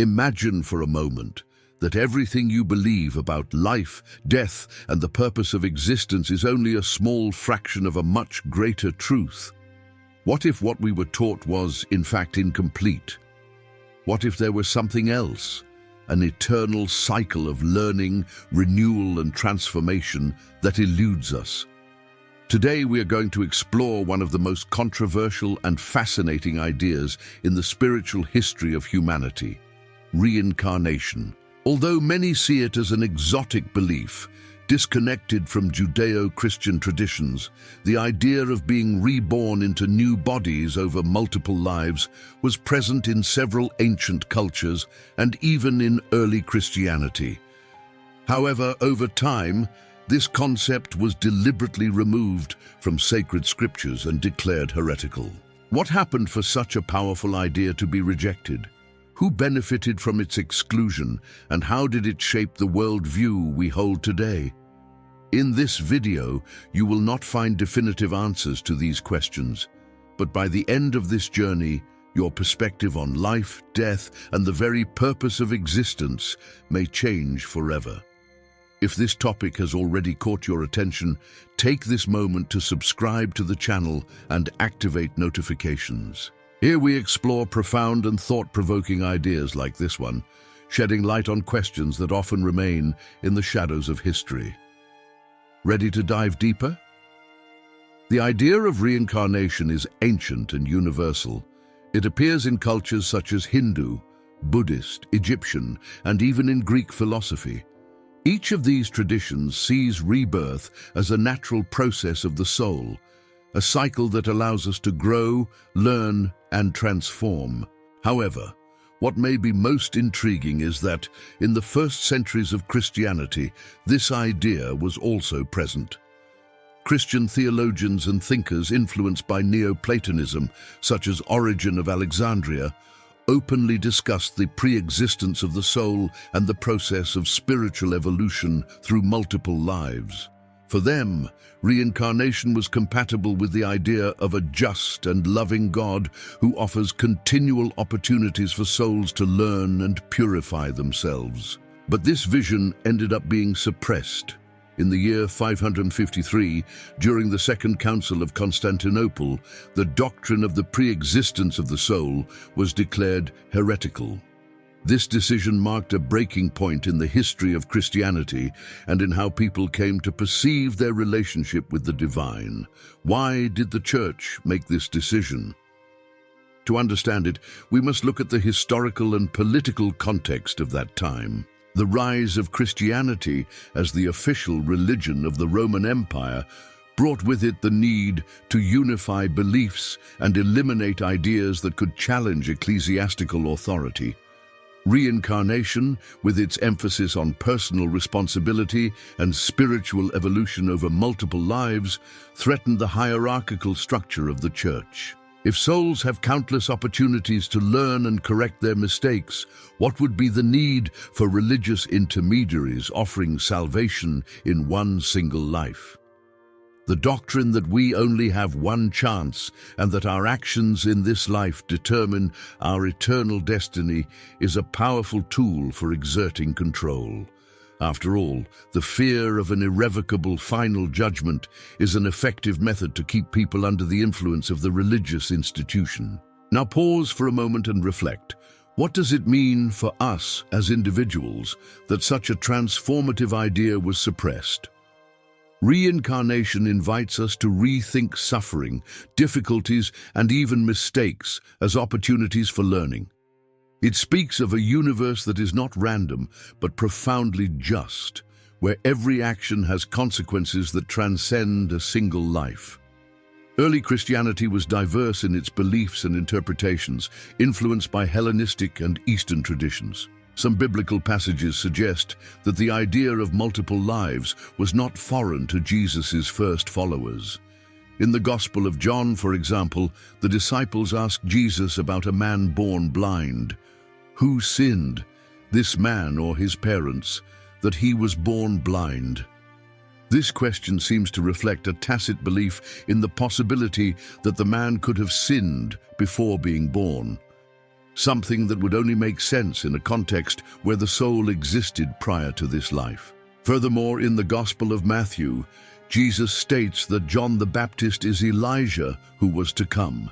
Imagine for a moment that everything you believe about life, death, and the purpose of existence is only a small fraction of a much greater truth. What if what we were taught was, in fact, incomplete? What if there was something else, an eternal cycle of learning, renewal, and transformation that eludes us? Today we are going to explore one of the most controversial and fascinating ideas in the spiritual history of humanity: reincarnation. Although many see it as an exotic belief, disconnected from Judeo-Christian traditions, the idea of being reborn into new bodies over multiple lives was present in several ancient cultures and even in early Christianity. However, over time, this concept was deliberately removed from sacred scriptures and declared heretical. What happened for such a powerful idea to be rejected? Who benefited from its exclusion, and how did it shape the worldview we hold today? In this video, you will not find definitive answers to these questions, but by the end of this journey, your perspective on life, death, and the very purpose of existence may change forever. If this topic has already caught your attention, take this moment to subscribe to the channel and activate notifications. Here we explore profound and thought-provoking ideas like this one, shedding light on questions that often remain in the shadows of history. Ready to dive deeper? The idea of reincarnation is ancient and universal. It appears in cultures such as Hindu, Buddhist, Egyptian, and even in Greek philosophy. Each of these traditions sees rebirth as a natural process of the soul, a cycle that allows us to grow, learn, and transform. However, what may be most intriguing is that, in the first centuries of Christianity, this idea was also present. Christian theologians and thinkers influenced by Neoplatonism, such as Origen of Alexandria, openly discussed the pre-existence of the soul and the process of spiritual evolution through multiple lives. For them, reincarnation was compatible with the idea of a just and loving God who offers continual opportunities for souls to learn and purify themselves. But this vision ended up being suppressed. In the year 553, during the Second Council of Constantinople, the doctrine of the pre-existence of the soul was declared heretical. This decision marked a breaking point in the history of Christianity and in how people came to perceive their relationship with the divine. Why did the Church make this decision? To understand it, we must look at the historical and political context of that time. The rise of Christianity as the official religion of the Roman Empire brought with it the need to unify beliefs and eliminate ideas that could challenge ecclesiastical authority. Reincarnation, with its emphasis on personal responsibility and spiritual evolution over multiple lives, threatened the hierarchical structure of the Church. If souls have countless opportunities to learn and correct their mistakes, what would be the need for religious intermediaries offering salvation in one single life? The doctrine that we only have one chance and that our actions in this life determine our eternal destiny is a powerful tool for exerting control. After all, the fear of an irrevocable final judgment is an effective method to keep people under the influence of the religious institution. Now pause for a moment and reflect. What does it mean for us as individuals that such a transformative idea was suppressed? Reincarnation invites us to rethink suffering, difficulties, and even mistakes as opportunities for learning. It speaks of a universe that is not random, but profoundly just, where every action has consequences that transcend a single life. Early Christianity was diverse in its beliefs and interpretations, influenced by Hellenistic and Eastern traditions. Some biblical passages suggest that the idea of multiple lives was not foreign to Jesus' first followers. In the Gospel of John, for example, the disciples asked Jesus about a man born blind. Who sinned, this man or his parents, that he was born blind? This question seems to reflect a tacit belief in the possibility that the man could have sinned before being born. something that would only make sense in a context where the soul existed prior to this life. Furthermore, in the Gospel of Matthew, Jesus states that John the Baptist is Elijah who was to come.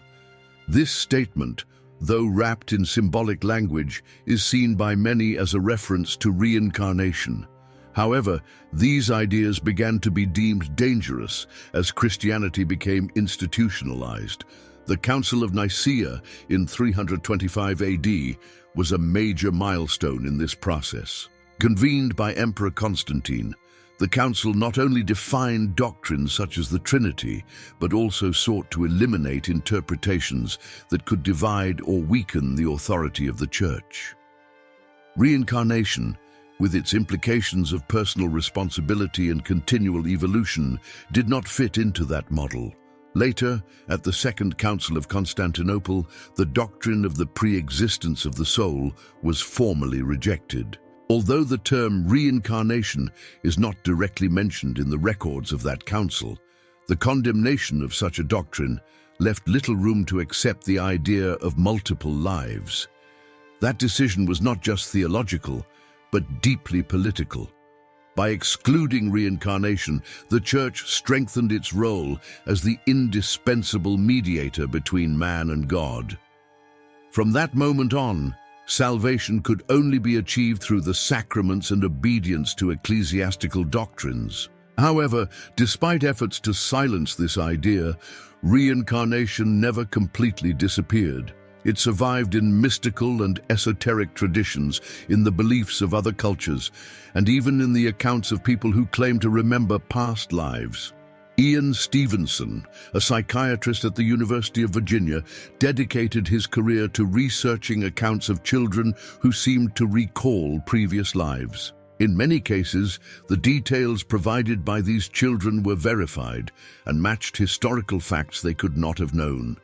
This statement, though wrapped in symbolic language, is seen by many as a reference to reincarnation. However, these ideas began to be deemed dangerous as Christianity became institutionalized. The Council of Nicaea in 325 AD was a major milestone in this process. Convened by Emperor Constantine, the council not only defined doctrines such as the Trinity, but also sought to eliminate interpretations that could divide or weaken the authority of the Church. Reincarnation, with its implications of personal responsibility and continual evolution, did not fit into that model. Later, at the Second Council of Constantinople, the doctrine of the pre-existence of the soul was formally rejected. Although the term reincarnation is not directly mentioned in the records of that council, the condemnation of such a doctrine left little room to accept the idea of multiple lives. That decision was not just theological, but deeply political. By excluding reincarnation, the Church strengthened its role as the indispensable mediator between man and God. From that moment on, salvation could only be achieved through the sacraments and obedience to ecclesiastical doctrines. However, despite efforts to silence this idea, reincarnation never completely disappeared. It survived in mystical and esoteric traditions, in the beliefs of other cultures, and even in the accounts of people who claim to remember past lives. Ian Stevenson, a psychiatrist at the University of Virginia, dedicated his career to researching accounts of children who seemed to recall previous lives. In many cases, the details provided by these children were verified and matched historical facts they could not have known.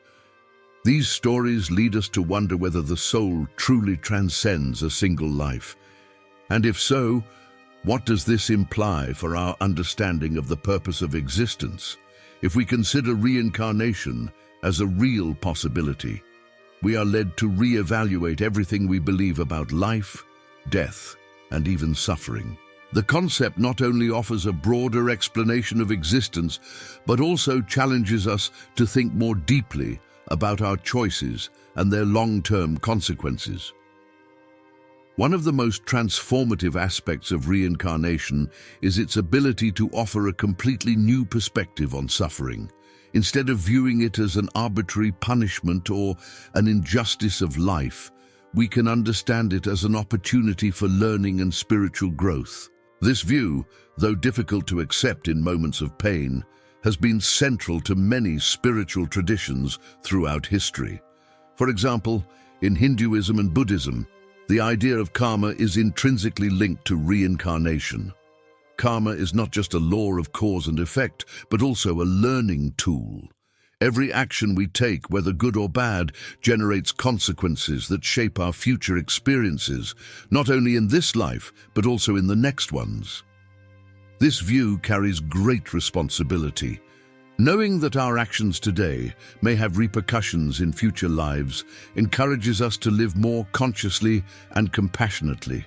These stories lead us to wonder whether the soul truly transcends a single life. And if so, what does this imply for our understanding of the purpose of existence? If we consider reincarnation as a real possibility, we are led to re-evaluate everything we believe about life, death, and even suffering. The concept not only offers a broader explanation of existence, but also challenges us to think more deeply about our choices and their long-term consequences. One of the most transformative aspects of reincarnation is its ability to offer a completely new perspective on suffering. Instead of viewing it as an arbitrary punishment or an injustice of life, we can understand it as an opportunity for learning and spiritual growth. This view, though difficult to accept in moments of pain, has been central to many spiritual traditions throughout history. For example, in Hinduism and Buddhism, the idea of karma is intrinsically linked to reincarnation. Karma is not just a law of cause and effect, but also a learning tool. Every action we take, whether good or bad, generates consequences that shape our future experiences, not only in this life, but also in the next ones. This view carries great responsibility. Knowing that our actions today may have repercussions in future lives encourages us to live more consciously and compassionately.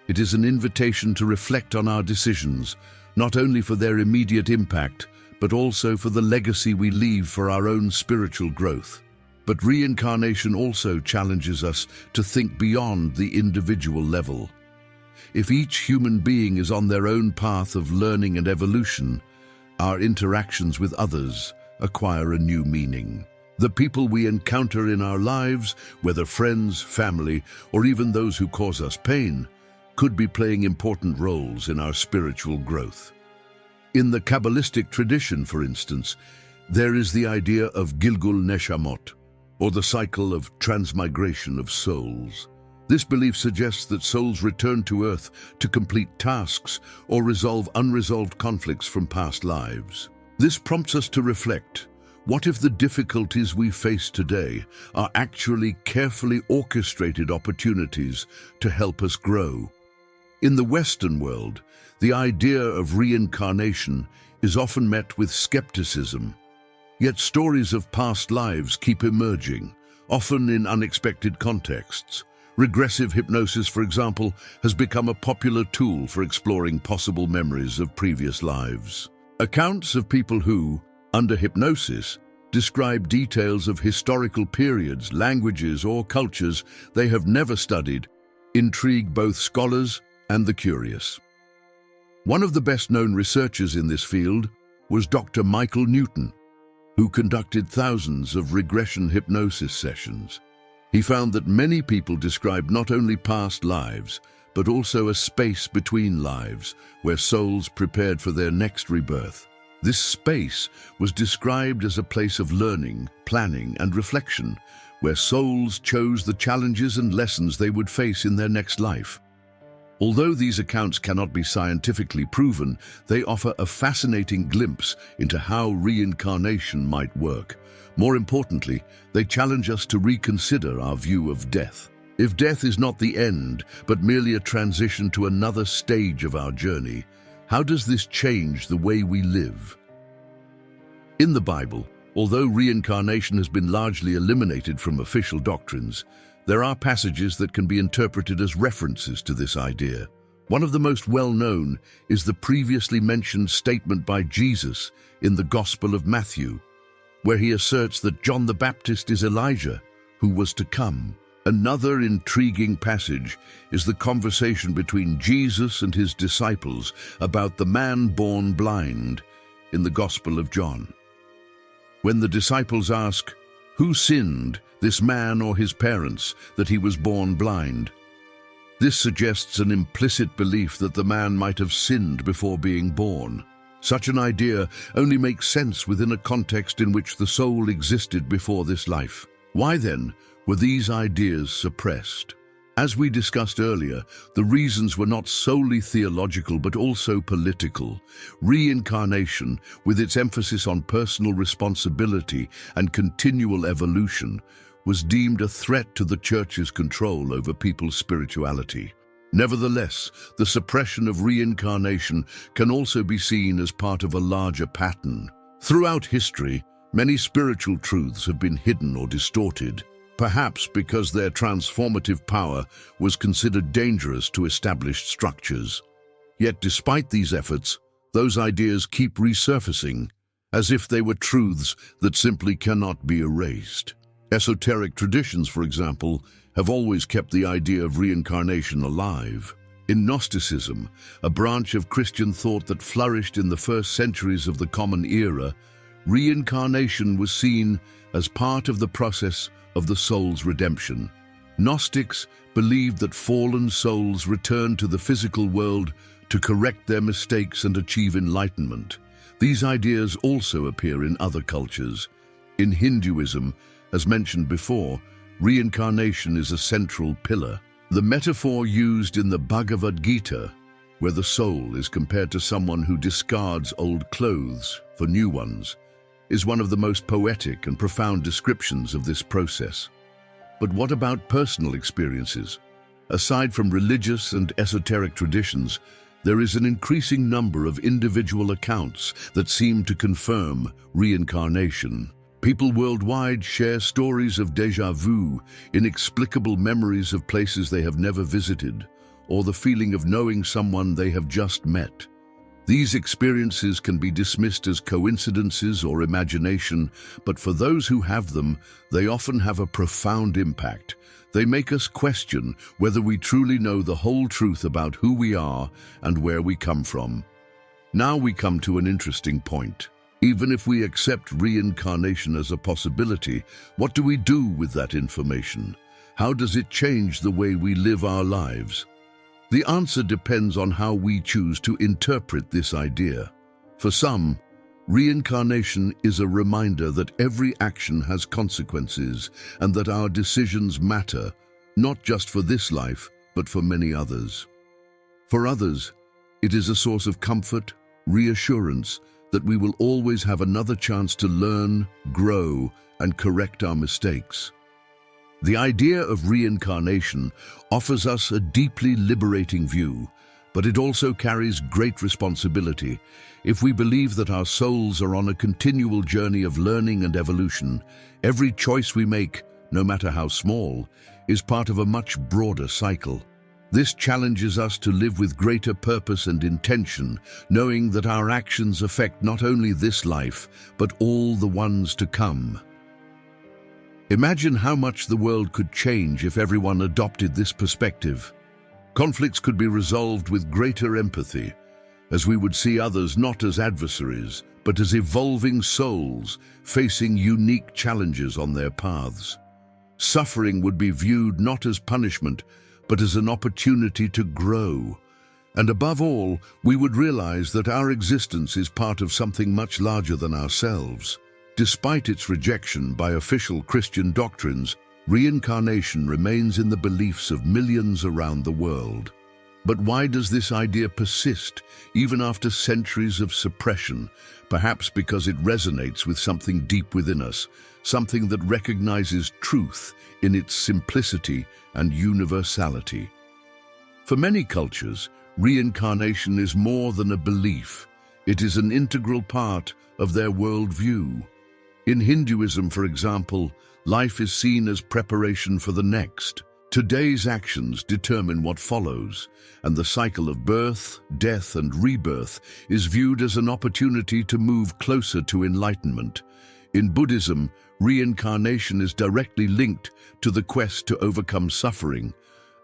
It is an invitation to reflect on our decisions, not only for their immediate impact, but also for the legacy we leave for our own spiritual growth. But reincarnation also challenges us to think beyond the individual level. If each human being is on their own path of learning and evolution, our interactions with others acquire a new meaning. The people we encounter in our lives, whether friends, family, or even those who cause us pain, could be playing important roles in our spiritual growth. In the Kabbalistic tradition, for instance, there is the idea of Gilgul Neshamot, or the cycle of transmigration of souls. This belief suggests that souls return to Earth to complete tasks or resolve unresolved conflicts from past lives. This prompts us to reflect, what if the difficulties we face today are actually carefully orchestrated opportunities to help us grow? In the Western world, the idea of reincarnation is often met with skepticism. Yet stories of past lives keep emerging, often in unexpected contexts. Regressive hypnosis, for example, has become a popular tool for exploring possible memories of previous lives. Accounts of people who, under hypnosis, describe details of historical periods, languages, or cultures they have never studied intrigue both scholars and the curious. One of the best-known researchers in this field was Dr. Michael Newton, who conducted thousands of regression hypnosis sessions. He found that many people described not only past lives, but also a space between lives where souls prepared for their next rebirth. This space was described as a place of learning, planning, and reflection, where souls chose the challenges and lessons they would face in their next life. Although these accounts cannot be scientifically proven, they offer a fascinating glimpse into how reincarnation might work. More importantly, they challenge us to reconsider our view of death. If death is not the end, but merely a transition to another stage of our journey, how does this change the way we live? In the Bible, although reincarnation has been largely eliminated from official doctrines, there are passages that can be interpreted as references to this idea. One of the most well-known is the previously mentioned statement by Jesus in the Gospel of Matthew, where he asserts that John the Baptist is Elijah, who was to come. Another intriguing passage is the conversation between Jesus and his disciples about the man born blind in the Gospel of John. When the disciples ask, "Who sinned, this man or his parents, that he was born blind?" This suggests an implicit belief that the man might have sinned before being born. Such an idea only makes sense within a context in which the soul existed before this life. Why then were these ideas suppressed? As we discussed earlier, the reasons were not solely theological but also political. Reincarnation, with its emphasis on personal responsibility and continual evolution, was deemed a threat to the Church's control over people's spirituality. Nevertheless, the suppression of reincarnation can also be seen as part of a larger pattern. Throughout history, many spiritual truths have been hidden or distorted, perhaps because their transformative power was considered dangerous to established structures. Yet despite these efforts, those ideas keep resurfacing, as if they were truths that simply cannot be erased. Esoteric traditions, for example, have always kept the idea of reincarnation alive. In Gnosticism, a branch of Christian thought that flourished in the first centuries of the Common Era, reincarnation was seen as part of the process of the soul's redemption. Gnostics believed that fallen souls returned to the physical world to correct their mistakes and achieve enlightenment. These ideas also appear in other cultures. In Hinduism, as mentioned before, reincarnation is a central pillar. The metaphor used in the Bhagavad Gita, where the soul is compared to someone who discards old clothes for new ones, is one of the most poetic and profound descriptions of this process. But what about personal experiences? Aside from religious and esoteric traditions, there is an increasing number of individual accounts that seem to confirm reincarnation. People worldwide share stories of déjà vu, inexplicable memories of places they have never visited, or the feeling of knowing someone they have just met. These experiences can be dismissed as coincidences or imagination, but for those who have them, they often have a profound impact. They make us question whether we truly know the whole truth about who we are and where we come from. Now we come to an interesting point. Even if we accept reincarnation as a possibility, what do we do with that information? How does it change the way we live our lives? The answer depends on how we choose to interpret this idea. For some, reincarnation is a reminder that every action has consequences and that our decisions matter, not just for this life, but for many others. For others, it is a source of comfort, reassurance, that we will always have another chance to learn, grow, and correct our mistakes. The idea of reincarnation offers us a deeply liberating view, but it also carries great responsibility. If we believe that our souls are on a continual journey of learning and evolution, every choice we make no matter how small, is part of a much broader cycle. This challenges us to live with greater purpose and intention, knowing that our actions affect not only this life, but all the ones to come. Imagine how much the world could change if everyone adopted this perspective. Conflicts could be resolved with greater empathy, as we would see others not as adversaries, but as evolving souls facing unique challenges on their paths. Suffering would be viewed not as punishment, but as an opportunity to grow. And above all, we would realize that our existence is part of something much larger than ourselves. Despite its rejection by official Christian doctrines, reincarnation remains in the beliefs of millions around the world. But why does this idea persist, even after centuries of suppression? Perhaps because it resonates with something deep within us, something that recognizes truth in its simplicity and universality. For many cultures, reincarnation is more than a belief. It is an integral part of their worldview. In Hinduism, for example, life is seen as preparation for the next. Today's actions determine what follows, and the cycle of birth, death, and rebirth is viewed as an opportunity to move closer to enlightenment. In Buddhism, reincarnation is directly linked to the quest to overcome suffering.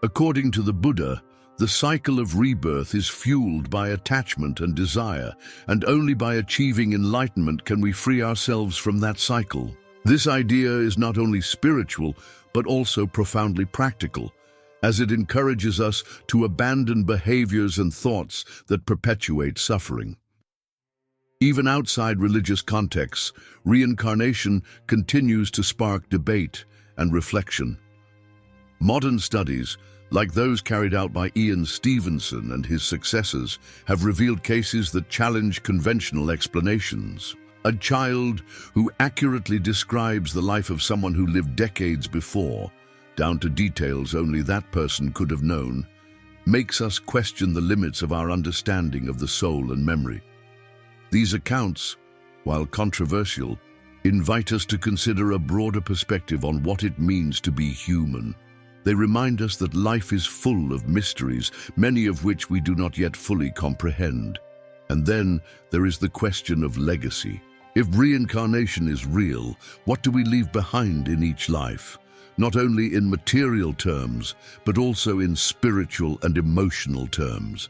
According to the Buddha, the cycle of rebirth is fueled by attachment and desire, and only by achieving enlightenment can we free ourselves from that cycle. This idea is not only spiritual, but also profoundly practical, as it encourages us to abandon behaviors and thoughts that perpetuate suffering. Even outside religious contexts, reincarnation continues to spark debate and reflection. Modern studies, like those carried out by Ian Stevenson and his successors, have revealed cases that challenge conventional explanations. A child who accurately describes the life of someone who lived decades before, down to details only that person could have known, makes us question the limits of our understanding of the soul and memory. These accounts, while controversial, invite us to consider a broader perspective on what it means to be human. They remind us that life is full of mysteries, many of which we do not yet fully comprehend. And then there is the question of legacy. If reincarnation is real, what do we leave behind in each life? Not only in material terms, but also in spiritual and emotional terms.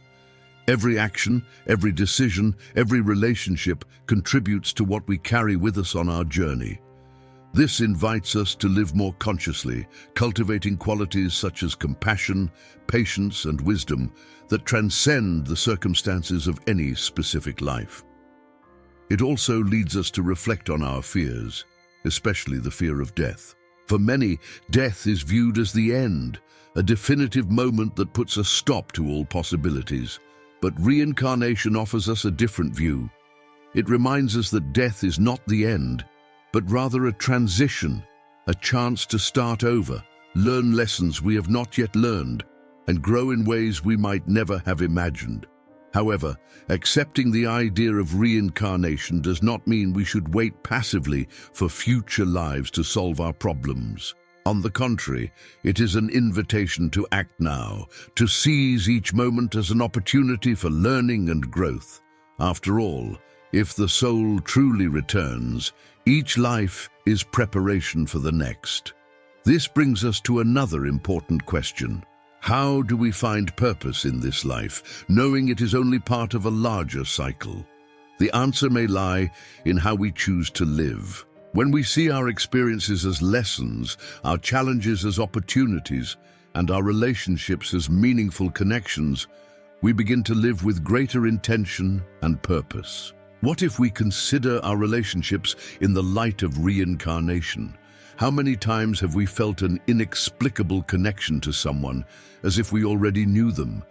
Every action, every decision, every relationship contributes to what we carry with us on our journey. This invites us to live more consciously, cultivating qualities such as compassion, patience, and wisdom that transcend the circumstances of any specific life. It also leads us to reflect on our fears, especially the fear of death. For many, death is viewed as the end, a definitive moment that puts a stop to all possibilities. But reincarnation offers us a different view. It reminds us that death is not the end, but rather a transition, a chance to start over, learn lessons we have not yet learned, and grow in ways we might never have imagined. However, accepting the idea of reincarnation does not mean we should wait passively for future lives to solve our problems. On the contrary, it is an invitation to act now, to seize each moment as an opportunity for learning and growth. After all, if the soul truly returns, each life is preparation for the next. This brings us to another important question. How do we find purpose in this life, knowing it is only part of a larger cycle? The answer may lie in how we choose to live. When we see our experiences as lessons, our challenges as opportunities, and our relationships as meaningful connections, we begin to live with greater intention and purpose. What if we consider our relationships in the light of reincarnation? How many times have we felt an inexplicable connection to someone, as if we already knew them?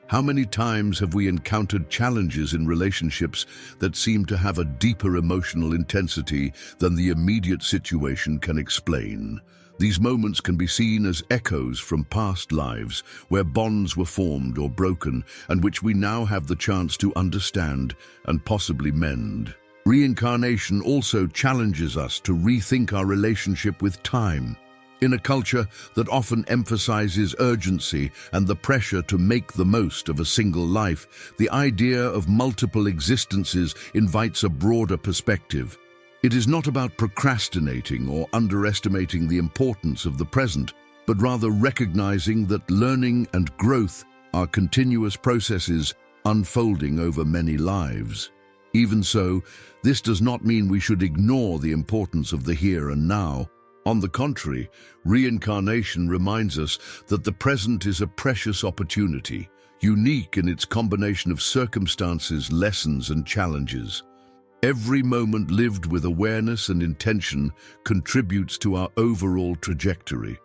How many times have we encountered challenges in relationships that seem to have a deeper emotional intensity than the immediate situation can explain? These moments can be seen as echoes from past lives, where bonds were formed or broken, and which we now have the chance to understand and possibly mend. Reincarnation also challenges us to rethink our relationship with time. In a culture that often emphasizes urgency and the pressure to make the most of a single life, the idea of multiple existences invites a broader perspective. It is not about procrastinating or underestimating the importance of the present, but rather recognizing that learning and growth are continuous processes unfolding over many lives. Even so, this does not mean we should ignore the importance of the here and now. On the contrary, reincarnation reminds us that the present is a precious opportunity, unique in its combination of circumstances, lessons, and challenges. Every moment lived with awareness and intention contributes to our overall trajectory.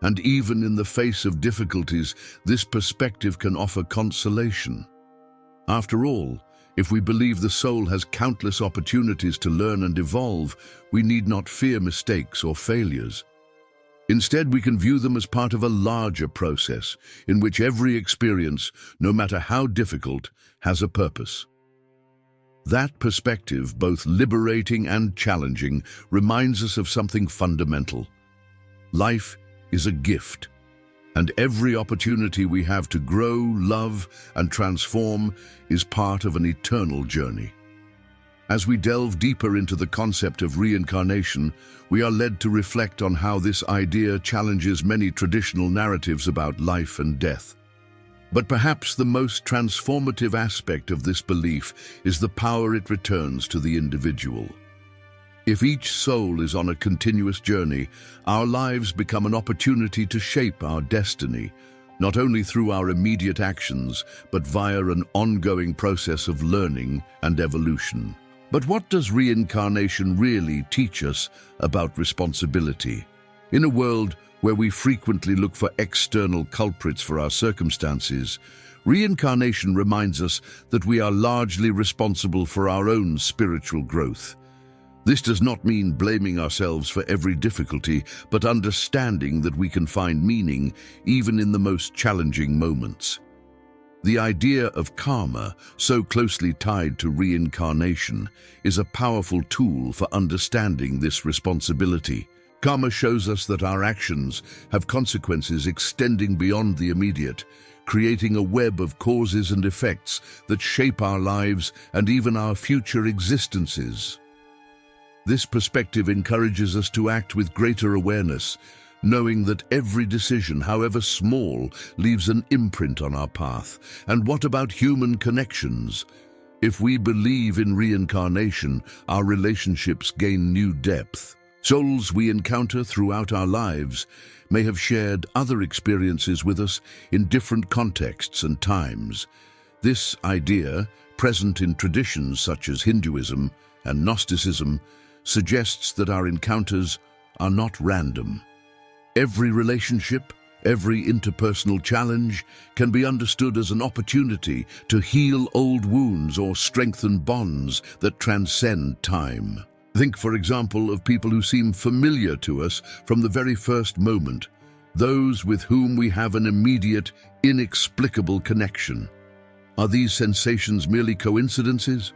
And even in the face of difficulties, this perspective can offer consolation. After all, if we believe the soul has countless opportunities to learn and evolve, we need not fear mistakes or failures. Instead, we can view them as part of a larger process in which every experience, no matter how difficult, has a purpose. That perspective, both liberating and challenging, reminds us of something fundamental. Life is a gift, and every opportunity we have to grow, love, and transform is part of an eternal journey. As we delve deeper into the concept of reincarnation, we are led to reflect on how this idea challenges many traditional narratives about life and death. But perhaps the most transformative aspect of this belief is the power it returns to the individual. If each soul is on a continuous journey, our lives become an opportunity to shape our destiny, not only through our immediate actions, but via an ongoing process of learning and evolution. But what does reincarnation really teach us about responsibility? In a world where we frequently look for external culprits for our circumstances, reincarnation reminds us that we are largely responsible for our own spiritual growth. This does not mean blaming ourselves for every difficulty, but understanding that we can find meaning even in the most challenging moments. The idea of karma, so closely tied to reincarnation, is a powerful tool for understanding this responsibility. Karma shows us that our actions have consequences extending beyond the immediate, creating a web of causes and effects that shape our lives and even our future existences. This perspective encourages us to act with greater awareness, knowing that every decision, however small, leaves an imprint on our path. And what about human connections? If we believe in reincarnation, our relationships gain new depth. Souls we encounter throughout our lives may have shared other experiences with us in different contexts and times. This idea, present in traditions such as Hinduism and Gnosticism, suggests that our encounters are not random. Every relationship, every interpersonal challenge can be understood as an opportunity to heal old wounds or strengthen bonds that transcend time. Think, for example, of people who seem familiar to us from the very first moment, those with whom we have an immediate, inexplicable connection. Are these sensations merely coincidences?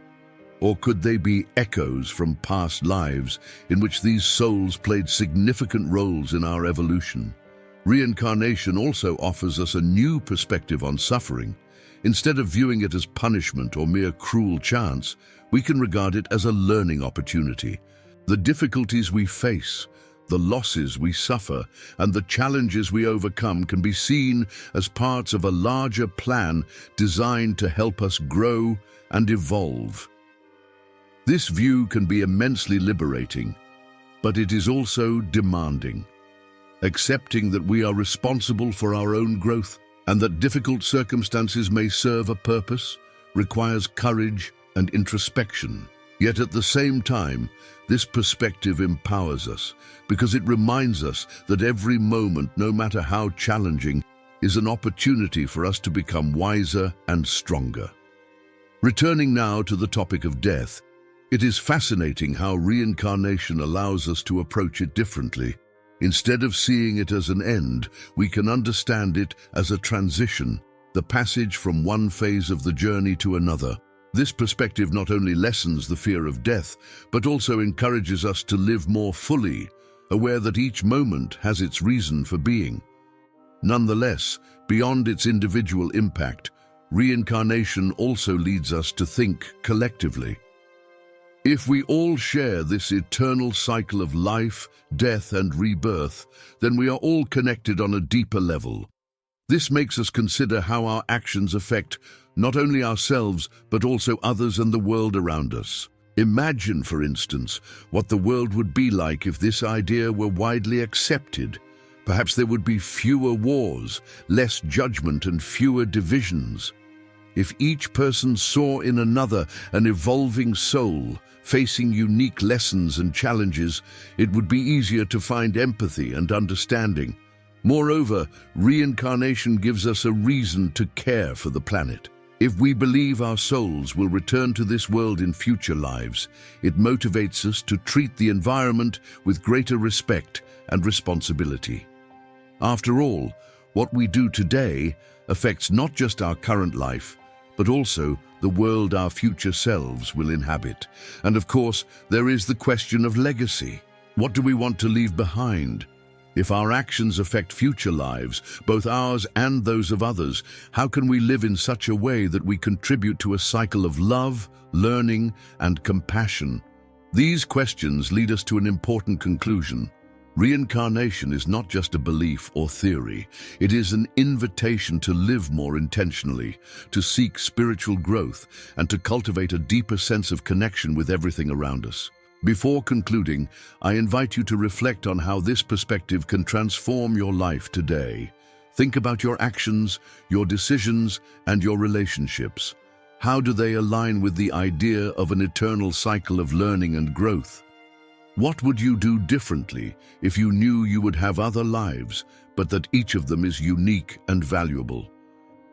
Or could they be echoes from past lives in which these souls played significant roles in our evolution? Reincarnation also offers us a new perspective on suffering. Instead of viewing it as punishment or mere cruel chance, we can regard it as a learning opportunity. The difficulties we face, the losses we suffer, and the challenges we overcome can be seen as parts of a larger plan designed to help us grow and evolve. This view can be immensely liberating, but it is also demanding. Accepting that we are responsible for our own growth and that difficult circumstances may serve a purpose requires courage and introspection. Yet at the same time, this perspective empowers us because it reminds us that every moment, no matter how challenging, is an opportunity for us to become wiser and stronger. Returning now to the topic of death, it is fascinating how reincarnation allows us to approach it differently. Instead of seeing it as an end, we can understand it as a transition, the passage from one phase of the journey to another. This perspective not only lessens the fear of death, but also encourages us to live more fully, aware that each moment has its reason for being. Nonetheless, beyond its individual impact, reincarnation also leads us to think collectively. If we all share this eternal cycle of life, death, and rebirth, then we are all connected on a deeper level. This makes us consider how our actions affect not only ourselves, but also others and the world around us. Imagine, for instance, what the world would be like if this idea were widely accepted. Perhaps there would be fewer wars, less judgment, and fewer divisions. If each person saw in another an evolving soul, facing unique lessons and challenges, it would be easier to find empathy and understanding. Moreover, reincarnation gives us a reason to care for the planet. If we believe our souls will return to this world in future lives, it motivates us to treat the environment with greater respect and responsibility. After all, what we do today affects not just our current life, but also the world our future selves will inhabit. And of course, there is the question of legacy. What do we want to leave behind? If our actions affect future lives, both ours and those of others, how can we live in such a way that we contribute to a cycle of love, learning, and compassion? These questions lead us to an important conclusion. Reincarnation is not just a belief or theory. It is an invitation to live more intentionally, to seek spiritual growth, and to cultivate a deeper sense of connection with everything around us. Before concluding, I invite you to reflect on how this perspective can transform your life today. Think about your actions, your decisions, and your relationships. How do they align with the idea of an eternal cycle of learning and growth? What would you do differently if you knew you would have other lives, but that each of them is unique and valuable?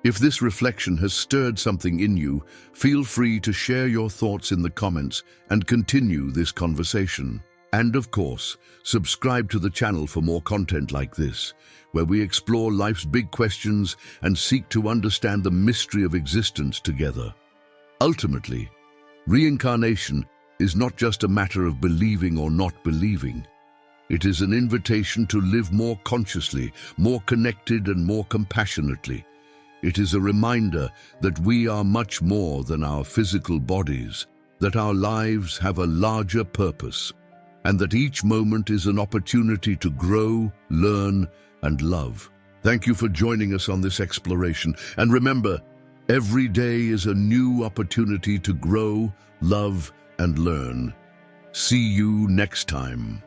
If this reflection has stirred something in you, feel free to share your thoughts in the comments and continue this conversation. And of course, subscribe to the channel for more content like this, where we explore life's big questions and seek to understand the mystery of existence together. Ultimately, reincarnation is not just a matter of believing or not believing. It is an invitation to live more consciously, more connected, and more compassionately. It is a reminder that we are much more than our physical bodies, that our lives have a larger purpose, and that each moment is an opportunity to grow, learn, and love. Thank you for joining us on this exploration, and remember, every day is a new opportunity to grow, love, and learn. See you next time.